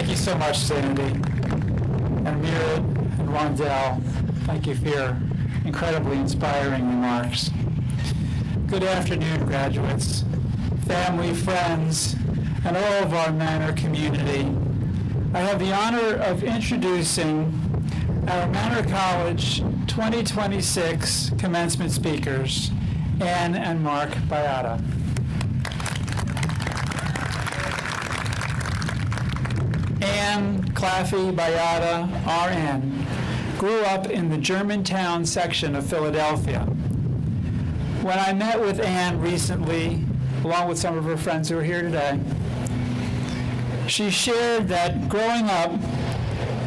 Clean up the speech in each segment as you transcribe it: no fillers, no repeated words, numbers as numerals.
Thank you so much, Sandy. And Mira and Rondell, thank you for your incredibly inspiring remarks. Good afternoon, graduates, family, friends, and all of our Manor community. I have the honor of introducing our Manor College 2026 commencement speakers, Ann and Mark Baiada. Ann Claffey Baiada, RN, grew up in the Germantown section of Philadelphia. When I met with Ann recently, along with some of her friends who are here today, she shared that growing up,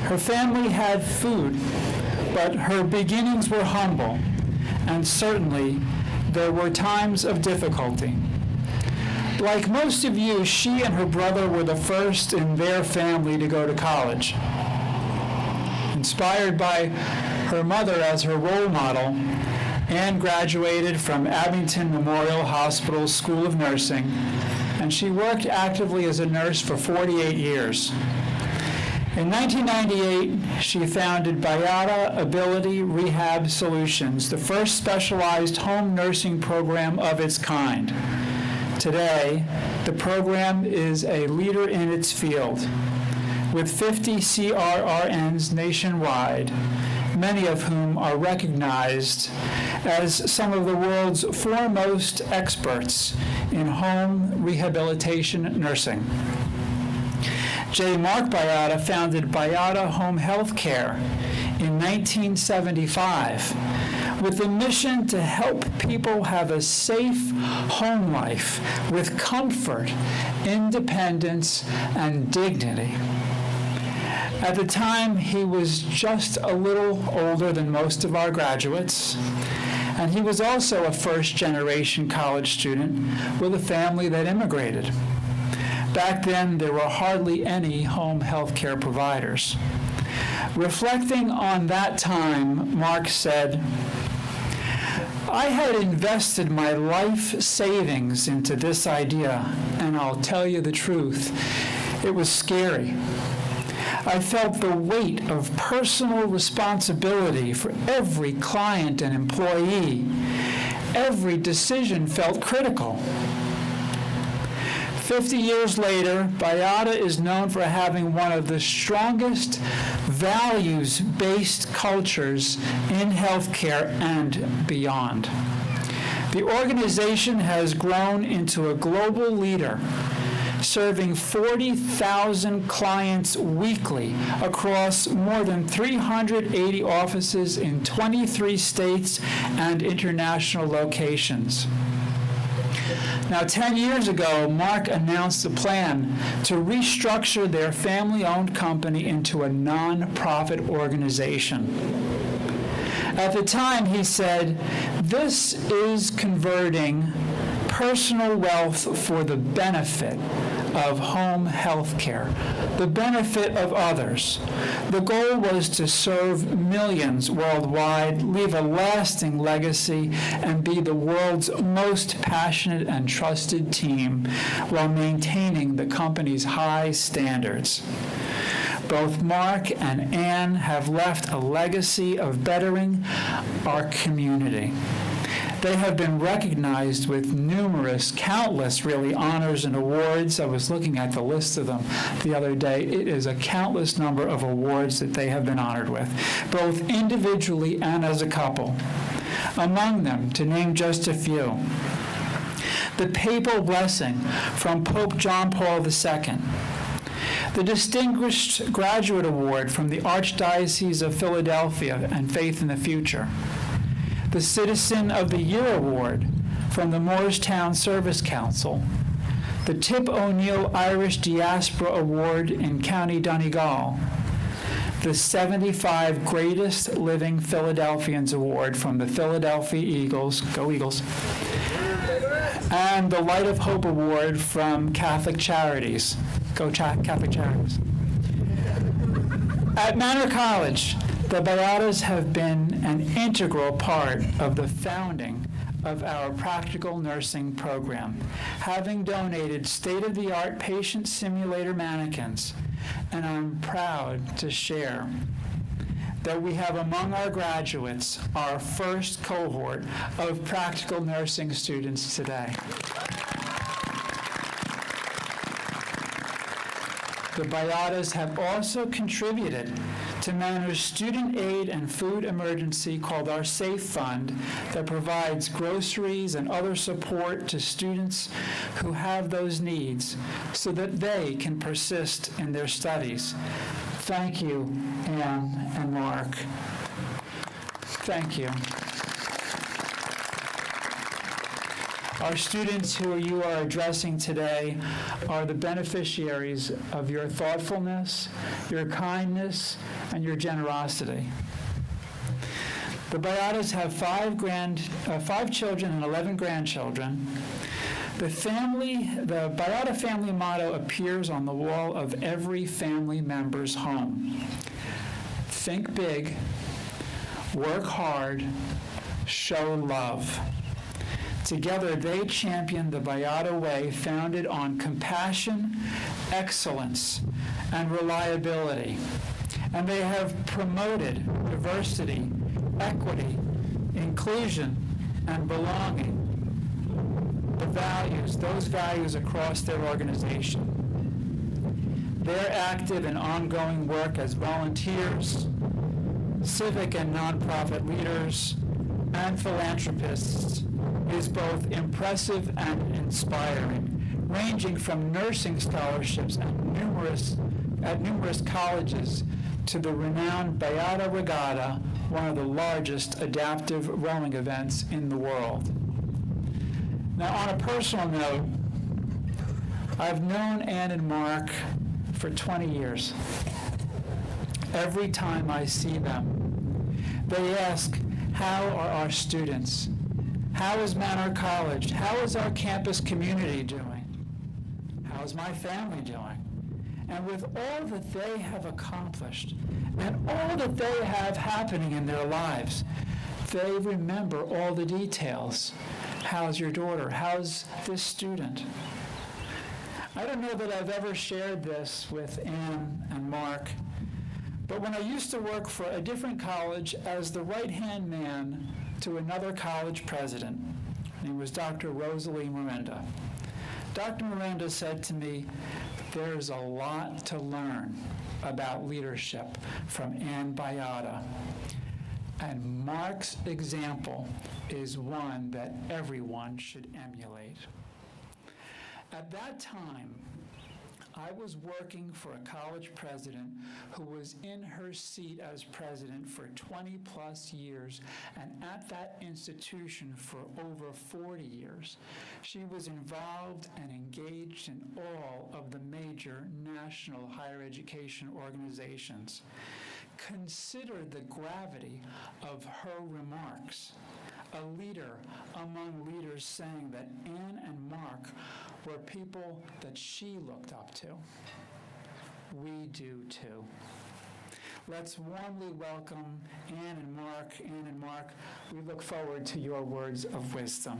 her family had food, but her beginnings were humble, and certainly there were times of difficulty. Like most of you, she and her brother were the first in their family to go to college. Inspired by her mother as her role model, Ann graduated from Abington Memorial Hospital School of Nursing, and she worked actively as a nurse for 48 years. In 1998, she founded Baiada Ability Rehab Solutions, the first specialized home nursing program of its kind. Today, the program is a leader in its field, with 50 CRRNs nationwide, many of whom are recognized as some of the world's foremost experts in home rehabilitation nursing. J. Mark Baiada founded Baiada Home Health Care in 1975 with the mission to help people have a safe home life with comfort, independence, and dignity. At the time, he was just a little older than most of our graduates, and he was also a first-generation college student with a family that immigrated. Back then, there were hardly any home health care providers. Reflecting on that time, Mark said, "I had invested my life savings into this idea, and I'll tell you the truth, it was scary. I felt the weight of personal responsibility for every client and employee. Every decision felt critical." 50 years later, Baiada is known for having one of the strongest values-based cultures in healthcare and beyond. The organization has grown into a global leader, serving 40,000 clients weekly across more than 380 offices in 23 states and international locations. Now, 10 years ago, Mark announced a plan to restructure their family-owned company into a non-profit organization. At the time, he said, "This is converting personal wealth for the benefit of home health care, the benefit of others." The goal was to serve millions worldwide, leave a lasting legacy, and be the world's most passionate and trusted team while maintaining the company's high standards. Both Mark and Ann have left a legacy of bettering our community. They have been recognized with countless honors and awards. I was looking at the list of them the other day. It is a countless number of awards that they have been honored with, both individually and as a couple. Among them, to name just a few, the Papal Blessing from Pope John Paul II, the Distinguished Graduate Award from the Archdiocese of Philadelphia and Faith in the Future, the Citizen of the Year Award from the Moorestown Service Council, the Tip O'Neill Irish Diaspora Award in County Donegal, the 75 Greatest Living Philadelphians Award from the Philadelphia Eagles, go Eagles, and the Light of Hope Award from Catholic Charities, go Catholic Charities. At Manor College, the Baiadas have been an integral part of the founding of our practical nursing program, having donated state-of-the-art patient simulator mannequins. And I'm proud to share that we have among our graduates our first cohort of practical nursing students today. The Baiadas have also contributed to Manor's student aid and food emergency called our SAFE Fund that provides groceries and other support to students who have those needs so that they can persist in their studies. Thank you, Ann and Mark. Thank you. Our students who you are addressing today are the beneficiaries of your thoughtfulness, your kindness, and your generosity. The Baiadas have 5 children and 11 grandchildren. The Baiada family motto appears on the wall of every family member's home. Think big, work hard, show love. Together, they champion the Baiada way, founded on compassion, excellence, and reliability. And they have promoted diversity, equity, inclusion, and belonging. Those values across their organization. They're active in ongoing work as volunteers, civic and nonprofit leaders, and philanthropists is both impressive and inspiring, ranging from nursing scholarships at numerous colleges to the renowned Baiada Regatta, one of the largest adaptive rowing events in the world. Now, on a personal note, I've known Ann and Mark for 20 years. Every time I see them, they ask, how are our students? How is Manor College? How is our campus community doing? How is my family doing? And with all that they have accomplished and all that they have happening in their lives, they remember all the details. How's your daughter? How's this student? I don't know that I've ever shared this with Ann and Mark, but when I used to work for a different college as the right-hand man to another college president, he was Dr. Rosalie Miranda. Dr. Miranda said to me, there's a lot to learn about leadership from Ann Baiada. And Mark's example is one that everyone should emulate. At that time, I was working for a college president who was in her seat as president for 20 plus years and at that institution for over 40 years. She was involved and engaged in all of the major national higher education organizations. Consider the gravity of her remarks. A leader among leaders saying that Ann and Mark were people that she looked up to. We do too. Let's warmly welcome Ann and Mark. Ann and Mark, we look forward to your words of wisdom.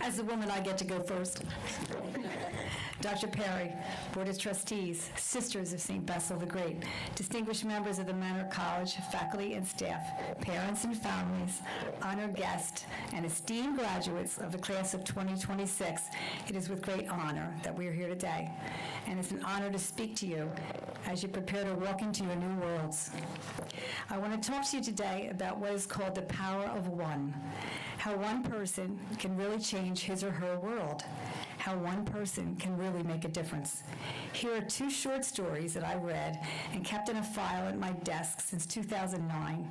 As a woman, I get to go first. Dr. Peri, Board of Trustees, Sisters of St. Basil the Great, distinguished members of the Manor College, faculty and staff, parents and families, honored guests, and esteemed graduates of the class of 2026, it is with great honor that we are here today. And it's an honor to speak to you as you prepare to walk into your new worlds. I want to talk to you today about what is called the power of one. How one person can really change his or her world. How one person can really make a difference. Here are 2 short stories that I read and kept in a file at my desk since 2009.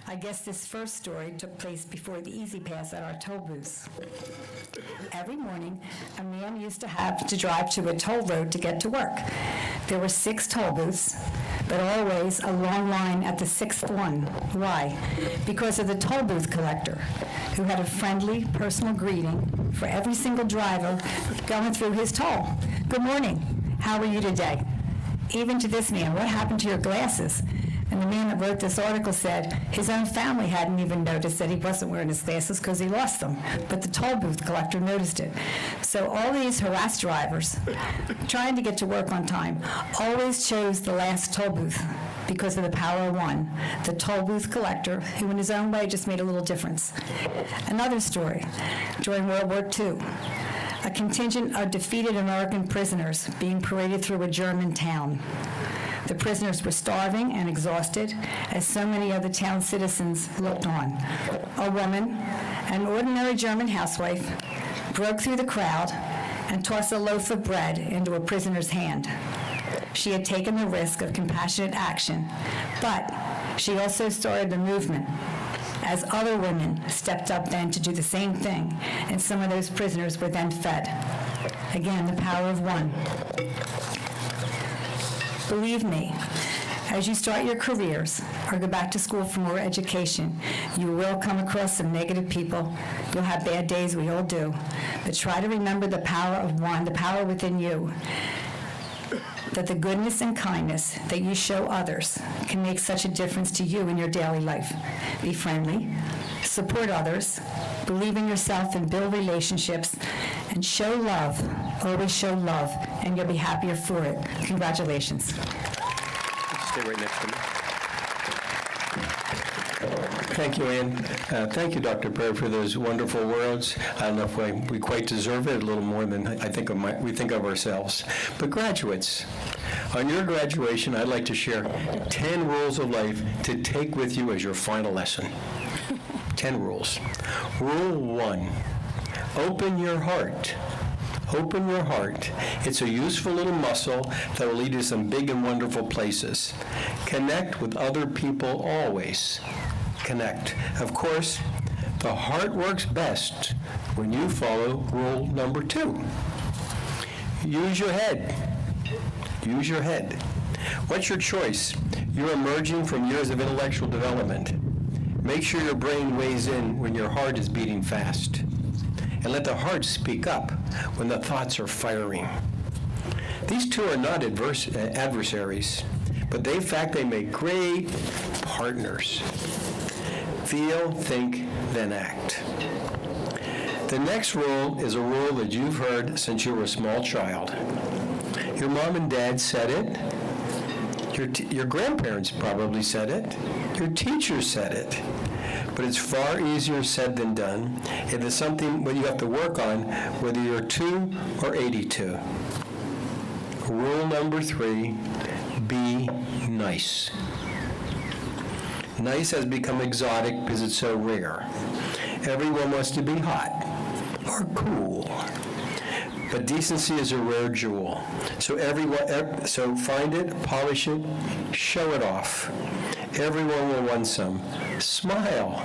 I guess this first story took place before the Easy Pass at our toll booths. Every morning, a man used to have to drive to a toll road to get to work. There were 6 toll booths, but always a long line at the 6th one. Why? Because of the toll booth collector, who had a friendly, personal greeting for every single driver going through his toll. Good morning. How are you today? Even to this man, what happened to your glasses? And the man that wrote this article said his own family hadn't even noticed that he wasn't wearing his glasses because he lost them, but the toll booth collector noticed it. So all these harassed drivers trying to get to work on time always chose the last toll booth because of the power of one, the toll booth collector, who in his own way just made a little difference. Another story, during World War II, a contingent of defeated American prisoners being paraded through a German town. The prisoners were starving and exhausted, as so many other town citizens looked on. A woman, an ordinary German housewife, broke through the crowd and tossed a loaf of bread into a prisoner's hand. She had taken the risk of compassionate action, but she also started a movement, as other women stepped up then to do the same thing, and some of those prisoners were then fed. Again, the power of one. Believe me, as you start your careers or go back to school for more education, you will come across some negative people. You'll have bad days, we all do. But try to remember the power of one, the power within you, that the goodness and kindness that you show others can make such a difference to you in your daily life. Be friendly, support others, believe in yourself and build relationships, and show love. Always show love, and you'll be happier for it. Congratulations. Stay right next to me. Thank you, Ann. Thank you, Dr. Peri, for those wonderful words. I don't know if we quite deserve it, a little more than we think of ourselves. But graduates, on your graduation, I'd like to share 10 rules of life to take with you as your final lesson. 10 rules. Rule 1, open your heart. Open your heart. It's a useful little muscle that will lead you to some big and wonderful places. Connect with other people always. Connect. Of course, the heart works best when you follow rule number 2. Use your head. Use your head. What's your choice? You're emerging from years of intellectual development. Make sure your brain weighs in when your heart is beating fast. And let the heart speak up when the thoughts are firing. These two are not adversaries, but in fact, they make great partners. Feel, think, then act. The next rule is a rule that you've heard since you were a small child. Your mom and dad said it. Your grandparents probably said it. Your teachers said it. But it's far easier said than done. It is something that you have to work on, whether you're 2 or 82. Rule number 3, be nice. Nice has become exotic because it's so rare. Everyone wants to be hot or cool. But decency is a rare jewel. So find it, polish it, show it off. Everyone will want some. Smile.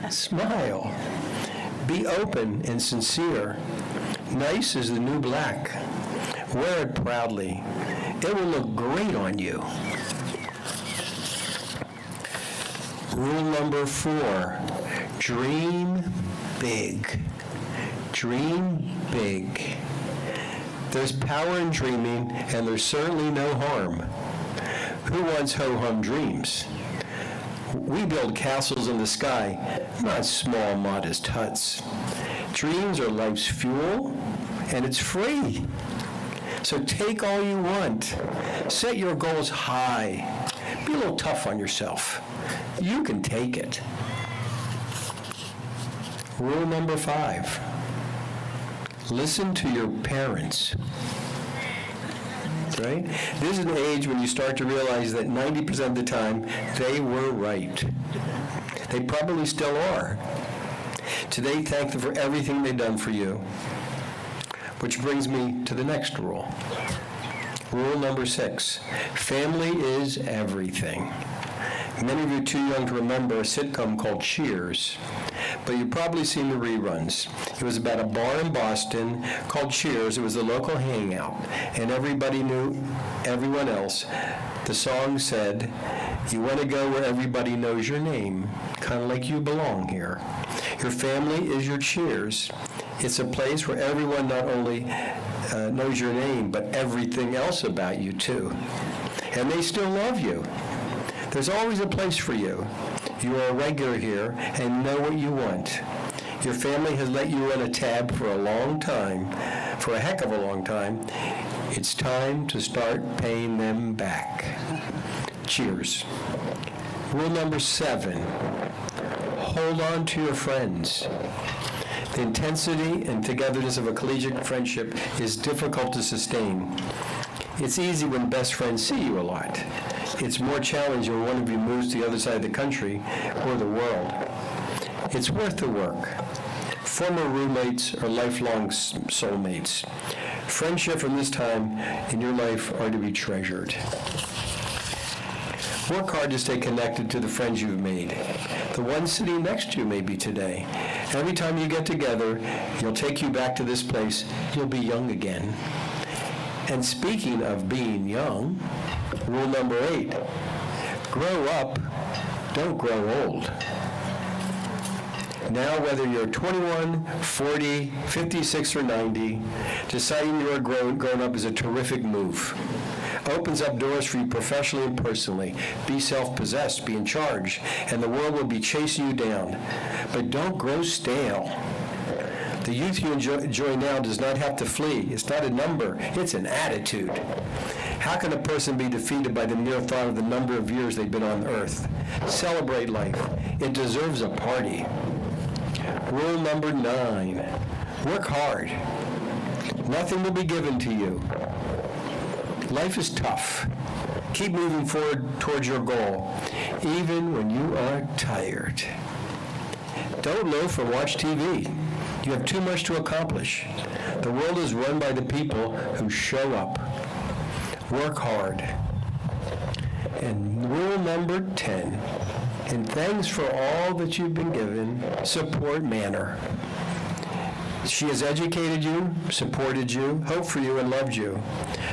Smile. Be open and sincere. Nice is the new black. Wear it proudly. It will look great on you. Rule number 4, dream big. Dream big. There's power in dreaming, and there's certainly no harm. Who wants ho-hum dreams? We build castles in the sky, not small, modest huts. Dreams are life's fuel, and it's free. So take all you want. Set your goals high. Be a little tough on yourself. You can take it. Rule number 5. Listen to your parents. Right? This is an age when you start to realize that 90% of the time, they were right. They probably still are. Today, thank them for everything they've done for you. Which brings me to the next rule. Rule number 6. Family is everything. Many of you are too young to remember a sitcom called Cheers, but you've probably seen the reruns. It was about a bar in Boston called Cheers. It was a local hangout, and everybody knew everyone else. The song said, "You want to go where everybody knows your name, kind of like you belong here." Your family is your Cheers. It's a place where everyone not only knows your name, but everything else about you too. And they still love you. There's always a place for you. You are a regular here and know what you want. Your family has let you run a tab for a long time, for a heck of a long time. It's time to start paying them back. Cheers. Rule number 7, hold on to your friends. The intensity and togetherness of a collegiate friendship is difficult to sustain. It's easy when best friends see you a lot. It's more challenging when one of you moves to the other side of the country or the world. It's worth the work. Former roommates or lifelong soulmates. Friendship from this time in your life are to be treasured. Work hard to stay connected to the friends you've made. The ones sitting next to you maybe today. Every time you get together, you'll take you back to this place. You'll be young again. And speaking of being young, rule number 8, grow up, don't grow old. Now, whether you're 21, 40, 56, or 90, deciding you're grown up is a terrific move. Opens up doors for you professionally and personally. Be self-possessed, be in charge, and the world will be chasing you down. But don't grow stale. The youth you enjoy now does not have to flee. It's not a number, it's an attitude. How can a person be defeated by the mere thought of the number of years they've been on earth? Celebrate life. It deserves a party. Rule number 9, work hard. Nothing will be given to you. Life is tough. Keep moving forward towards your goal, even when you are tired. Don't loaf or watch TV. You have too much to accomplish. The world is run by the people who show up. Work hard. And rule number 10, in thanks for all that you've been given, support Manor. She has educated you, supported you, hoped for you, and loved you.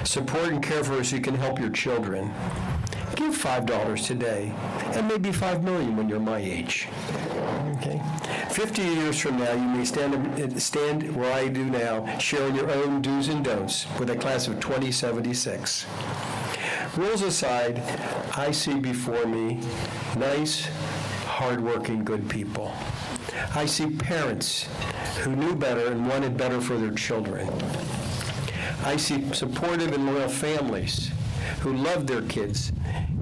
Support and care for her so you can help your children. Give $5 today, and maybe $5 million when you're my age. Okay? 50 years from now, you may stand where I do now, sharing your own do's and don'ts with a class of 2076. Rules aside, I see before me nice, hardworking, good people. I see parents who knew better and wanted better for their children. I see supportive and loyal families who loved their kids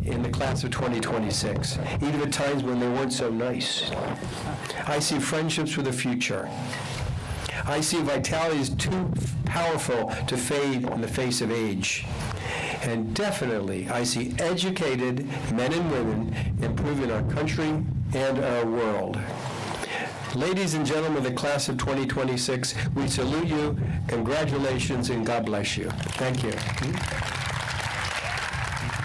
in the class of 2026, even at times when they weren't so nice. I see friendships for the future. I see vitality is too powerful to fade in the face of age. And definitely, I see educated men and women improving our country and our world. Ladies and gentlemen of the class of 2026, we salute you. Congratulations, and God bless you. Thank you.